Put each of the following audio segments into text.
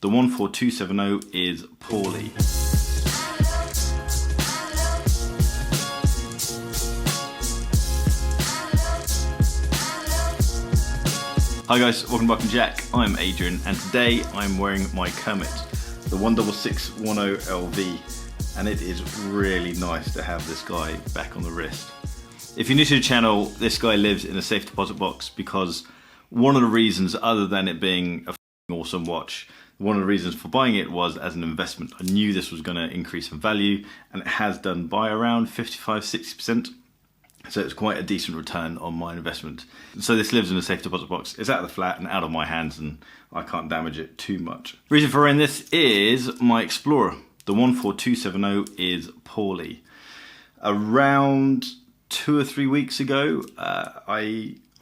The 14270 is poorly. Hi guys, welcome back to Jack. I'm Adrian and today I'm wearing my Kermit, the 16610 LV, and it is really nice to have this guy back on the wrist. If you're new to the channel, this guy lives in a safe deposit box because one of the reasons, other than it being a awesome watch, one of the reasons for buying it was as an investment. I knew this was going to increase in value, and it has done by around 55–60%. So it's quite a decent return on my investment. So this lives in a safe deposit box. It's out of the flat and out of my hands, and I can't damage it too much. Reason for wearing this is my Explorer. The 14270 is poorly. Around 2 or 3 weeks ago,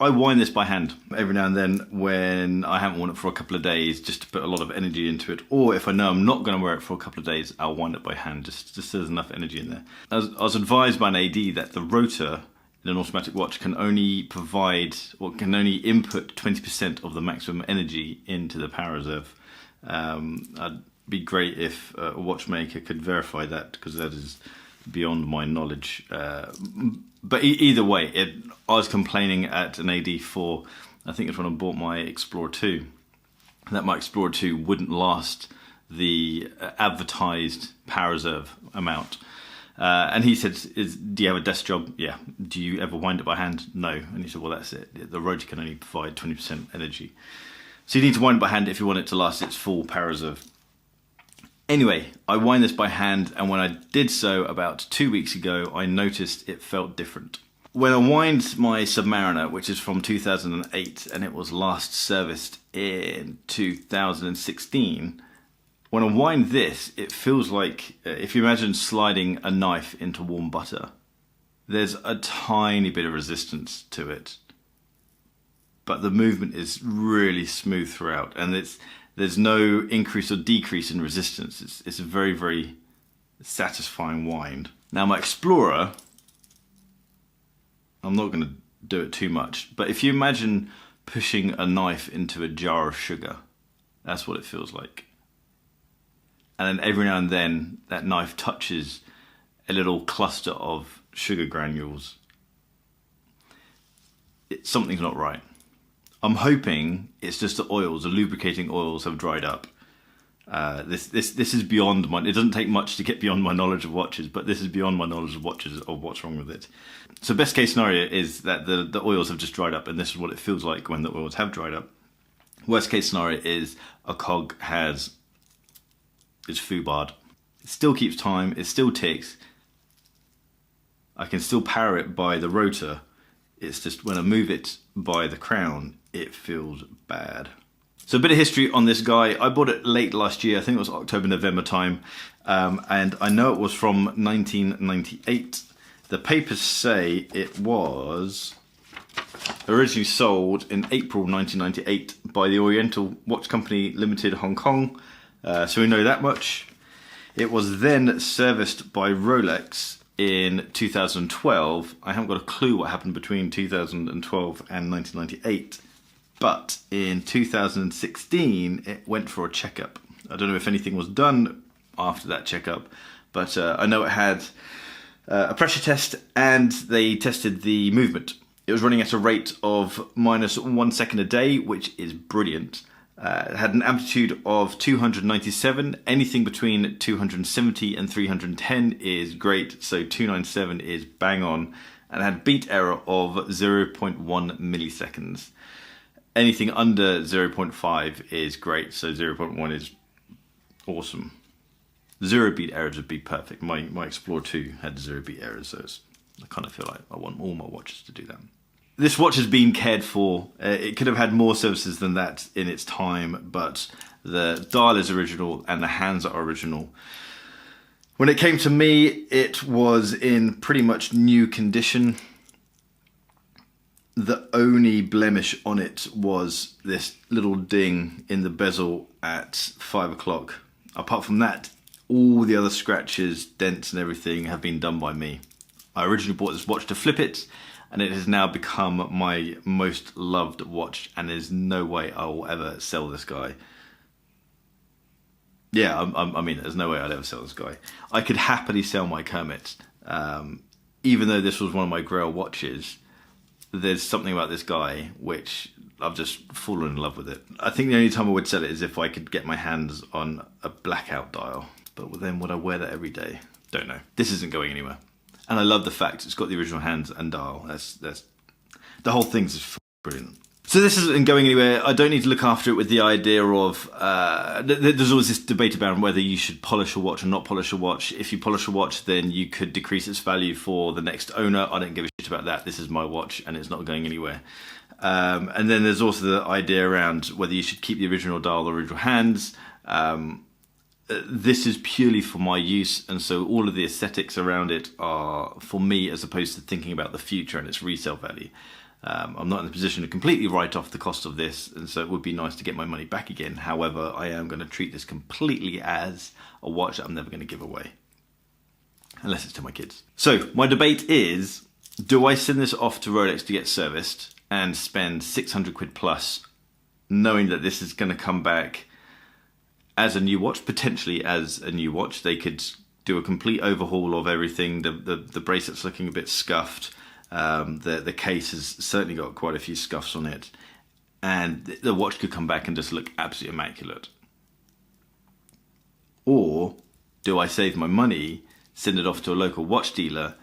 I wind this by hand every now and then when I haven't worn it for a couple of days, just to put a lot of energy into it. Or if I know I'm not going to wear it for a couple of days, I'll wind it by hand, just so there's enough energy in there. I was advised by an AD that the rotor in an automatic watch can only provide, or can only input 20% of the maximum energy into the power reserve. It'd be great if a watchmaker could verify that, because that is beyond my knowledge. But either way, I was complaining at an AD for, I think it's when I bought my Explorer 2, that my Explorer 2 wouldn't last the advertised power reserve amount. And he said, do you have a desk job? Yeah. Do you ever wind it by hand? No. And he said, well, that's it. The rotor can only provide 20% energy. So you need to wind it by hand if you want it to last its full power reserve. Anyway, I wind this by hand, and when I did so about 2 weeks ago, I noticed it felt different. When I wind my Submariner, which is from 2008, and it was last serviced in 2016, when I wind this, it feels like, if you imagine sliding a knife into warm butter, there's a tiny bit of resistance to it, but the movement is really smooth throughout, and there's no increase or decrease in resistance. It's a very, very satisfying wind. Now my Explorer, I'm not going to do it too much, but if you imagine pushing a knife into a jar of sugar, that's what it feels like. And then every now and then that knife touches a little cluster of sugar granules. Something's not right. I'm hoping it's just the oils, the lubricating oils have dried up. This is beyond my, it doesn't take much to get beyond my knowledge of watches, but this is beyond my knowledge of watches, of what's wrong with it. So best case scenario is that the oils have just dried up, and this is what it feels like when the oils have dried up. Worst case scenario is a cog is foobarred. It still keeps time, it still ticks. I can still power it by the rotor. It's just when I move it by the crown, it feels bad. So a bit of history on this guy. I bought it late last year. I think it was October, November time. And I know it was from 1998. The papers say it was originally sold in April 1998 by the Oriental Watch Company Limited, Hong Kong. So we know that much. It was then serviced by Rolex in 2012. I haven't got a clue what happened between 2012 and 1998, but in 2016 it went for a checkup. I don't know if anything was done after that checkup, but I know it had a pressure test, and they tested the movement. It was running at a rate of -1 second a day, which is brilliant. It had an amplitude of 297. Anything between 270 and 310 is great, so 297 is bang on. And it had beat error of 0.1 milliseconds. Anything under 0.5 is great, so 0.1 is awesome. 0 beat errors would be perfect. My Explorer 2 had 0 beat errors, so I kind of feel like I want all my watches to do that. This watch has been cared for. It could have had more services than that in its time, but the dial is original and the hands are original. When it came to me, it was in pretty much new condition. The only blemish on it was this little ding in the bezel at 5 o'clock. Apart from that, all the other scratches, dents and everything have been done by me. I originally bought this watch to flip it, and it has now become my most loved watch, and there's no way I will ever sell this guy. Yeah, I mean, there's no way I'd ever sell this guy. I could happily sell my Kermit, even though this was one of my Grail watches. There's something about this guy which I've just fallen in love with it. I think the only time I would sell it is if I could get my hands on a blackout dial. But then would I wear that every day? Don't know. This isn't going anywhere. And I love the fact it's got the original hands and dial. That's the whole thing's just brilliant. So this isn't going anywhere. I don't need to look after it with the idea of... there's always this debate about whether you should polish a watch or not polish a watch. If you polish a watch, then you could decrease its value for the next owner. I don't give a shit about that. This is my watch and it's not going anywhere. And then there's also the idea around whether you should keep the original dial, the original hands. This is purely for my use, and so all of the aesthetics around it are for me, as opposed to thinking about the future and its resale value. I'm not in the position to completely write off the cost of this, and so it would be nice to get my money back again. However, I am going to treat this completely as a watch that I'm never going to give away, unless it's to my kids. So my debate is, do I send this off to Rolex to get serviced and spend 600 quid plus, knowing that this is going to come back as a new watch, potentially as a new watch? They could do a complete overhaul of everything. The bracelet's looking a bit scuffed. The case has certainly got quite a few scuffs on it, and the watch could come back and just look absolutely immaculate. Or do I save my money, send it off to a local watch dealer,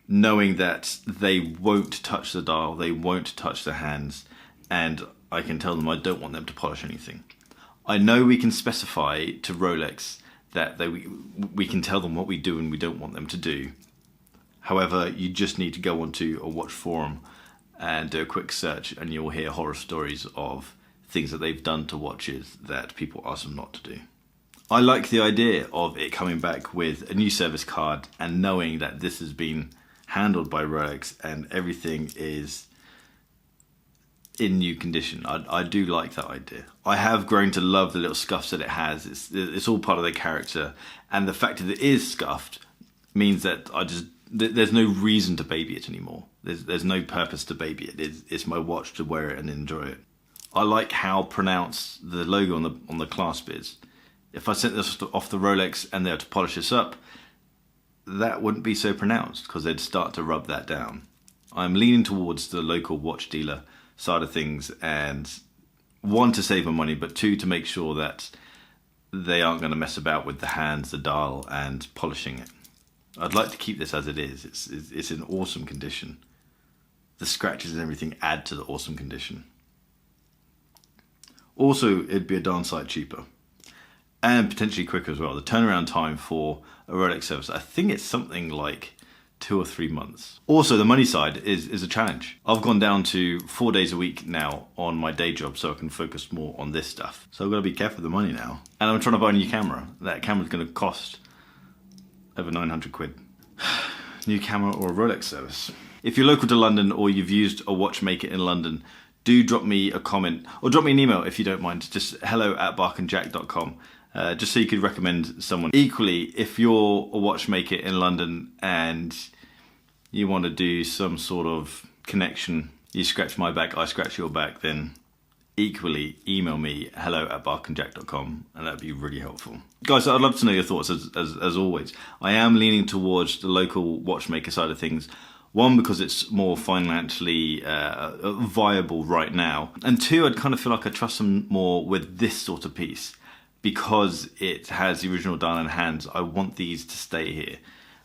knowing that they won't touch the dial, they won't touch the hands, and I can tell them I don't want them to polish anything. I know we can specify to Rolex that we can tell them what we do and we don't want them to do. However, you just need to go onto a watch forum and do a quick search and you'll hear horror stories of things that they've done to watches that people ask them not to do. I like the idea of it coming back with a new service card and knowing that this has been handled by Rolex and everything is in new condition. I do like that idea. I have grown to love the little scuffs that it has. It's all part of the character, and the fact that it is scuffed means that there's no reason to baby it anymore. There's no purpose to baby it. It's my watch to wear it and enjoy it. I like how pronounced the logo on the clasp is. If I sent this off the Rolex and they were to polish this up, that wouldn't be so pronounced because they'd start to rub that down. I'm leaning towards the local watch dealer side of things, and one, to save my money, but two, to make sure that they aren't going to mess about with the hands, the dial, and polishing it. I'd like to keep this as it is. It's in awesome condition. The scratches and everything add to the awesome condition. Also, it'd be a darn sight cheaper and potentially quicker as well. The turnaround time for a Rolex service, I think it's something like 2 or 3 months. Also, the money side is a challenge. I've gone down to 4 days a week now on my day job so I can focus more on this stuff. So I've got to be careful with the money now. And I'm trying to buy a new camera. That camera's going to cost over 900 quid. New camera or a Rolex service. If you're local to London or you've used a watchmaker in London, do drop me a comment or drop me an email if you don't mind. Just hello@barkandjack.com. Just so you could recommend someone. Equally, if you're a watchmaker in London and you want to do some sort of connection, you scratch my back, I scratch your back, then equally email me hello@barkandjack.com, and that'd be really helpful. Guys, I'd love to know your thoughts as always. I am leaning towards the local watchmaker side of things. One, because it's more financially viable right now, and two, I'd kind of feel like I trust them more with this sort of piece. Because it has the original dial and hands, I want these to stay here.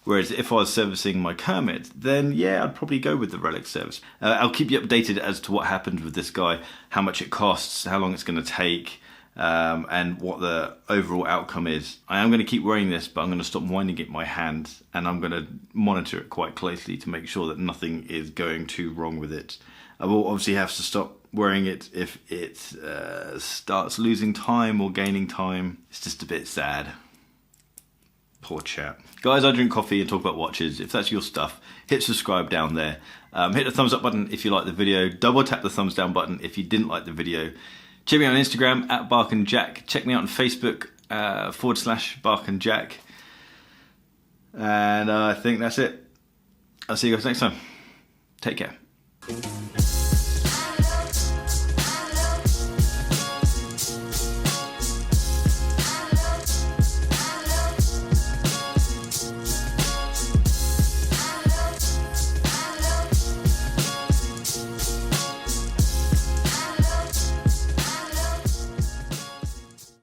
Whereas if I was servicing my Kermit, then yeah, I'd probably go with the Rolex service. I'll keep you updated as to what happens with this guy, how much it costs, how long it's going to take, and what the overall outcome is. I am going to keep wearing this, but I'm going to stop winding it in my hand, and I'm going to monitor it quite closely to make sure that nothing is going too wrong with it. I will obviously have to stop wearing it if it starts losing time or gaining time. It's just a bit sad. Poor chap. Guys, I drink coffee and talk about watches. If that's your stuff, hit subscribe down there. Hit the thumbs up button if you like the video. Double tap the thumbs down button if you didn't like the video. Check me out on Instagram @barkandjack. Check me out on Facebook /barkandjack. And I think that's it. I'll see you guys next time. Take care.